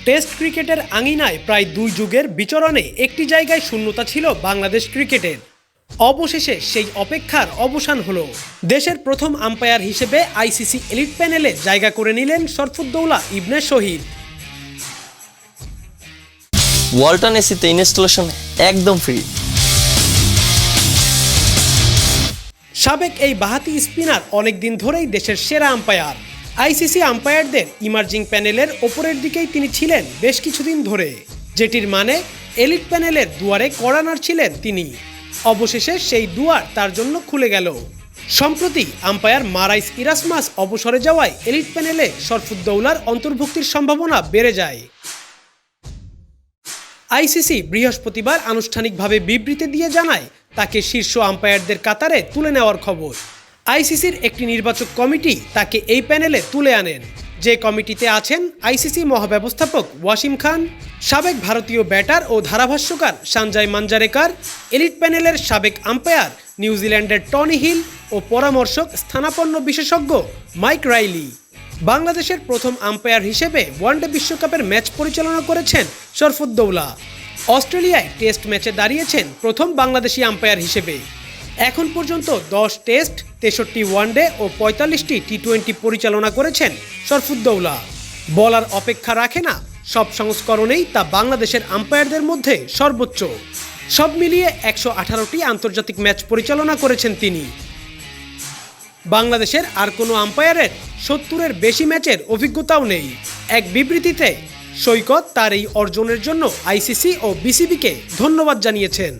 Test ক্রিকেটের আঙিনায় প্রায় 2 যুগের বিচরণে একটি জায়গায় শূন্যতা ছিল বাংলাদেশ ক্রিকেটের। অবশেষে সেই অপেক্ষার অবসান হলো। দেশের প্রথম আম্পায়ার হিসেবে আইসিসি এলিট প্যানেলে জায়গা করে নিলেন শরফুদ্দৌলা ইবনে শহীদ। ওয়ালটন এসিতে ইনস্টলেশন একদম ফ্রি। সাবেক এই বাঁহাতি স্পিনার অনেকদিন ধরেই দেশের সেরা আম্পায়ার। আইসিসি আম্পায়ারদের ইমার্জিং প্যানেলের ওপরের দিকেই তিনি ছিলেন বেশ কিছুদিন ধরে, যেটির মানে এলিট প্যানেলের দুয়ারে কড়া নাড়ছিলেন তিনি। অবশেষে সেই দুয়ার তার জন্য খুলে গেল। সম্প্রতি আম্পায়ার মারাইস ইরাসমাস অবসরে যাওয়ায় এলিট প্যানেলে শরফুদ্দৌলার অন্তর্ভুক্তির সম্ভাবনা বেড়ে যায়। আইসিসি বৃহস্পতিবার আনুষ্ঠানিকভাবে বিবৃতি দিয়ে জানায় তাকে শীর্ষ আম্পায়ারদের কাতারে তুলে নেওয়ার খবর। আইসিসির একটি নির্বাচক কমিটি তাকে এই প্যানেলে তুলে আনেন, যে কমিটিতে আছেন আইসিসি মহাব্যবস্থাপক ওয়াসিম খান, সাবেক ভারতীয় ব্যাটার ও ধারাভাষ্যকার সঞ্জয় মাঞ্জারেকার, এলিট প্যানেলের সাবেক আম্পায়ার নিউজিল্যান্ডের টনি হিল ও পরামর্শক স্থানাপন্ন বিশেষজ্ঞ মাইক রাইলি। বাংলাদেশের প্রথম আম্পায়ার হিসেবে ওয়ানডে বিশ্বকাপের ম্যাচ পরিচালনা করেছেন শরফুদ্দৌলা। অস্ট্রেলিয়ায় টেস্ট ম্যাচে দাঁড়িয়েছেন প্রথম বাংলাদেশি আম্পায়ার হিসেবে। এখন পর্যন্ত 10 টেস্ট, 63 ওয়ানডে ও 45টি টি-20 পরিচালনা করেছেন শরফুদ্দৌলা। বলার অপেক্ষা রাখে না, সব সংস্করণেই তা বাংলাদেশের আম্পায়ারদের মধ্যে সর্বোচ্চ। সব মিলিয়ে 118টি আন্তর্জাতিক ম্যাচ পরিচালনা করেছেন তিনি। বাংলাদেশের আর কোনো আম্পায়ারের 70-এর বেশি ম্যাচের অভিজ্ঞতাও নেই। এক বিবৃতিতে সৈকত তার এই অর্জনের জন্য আইসিসি ও বিসিবিকে ধন্যবাদ জানিয়েছেন।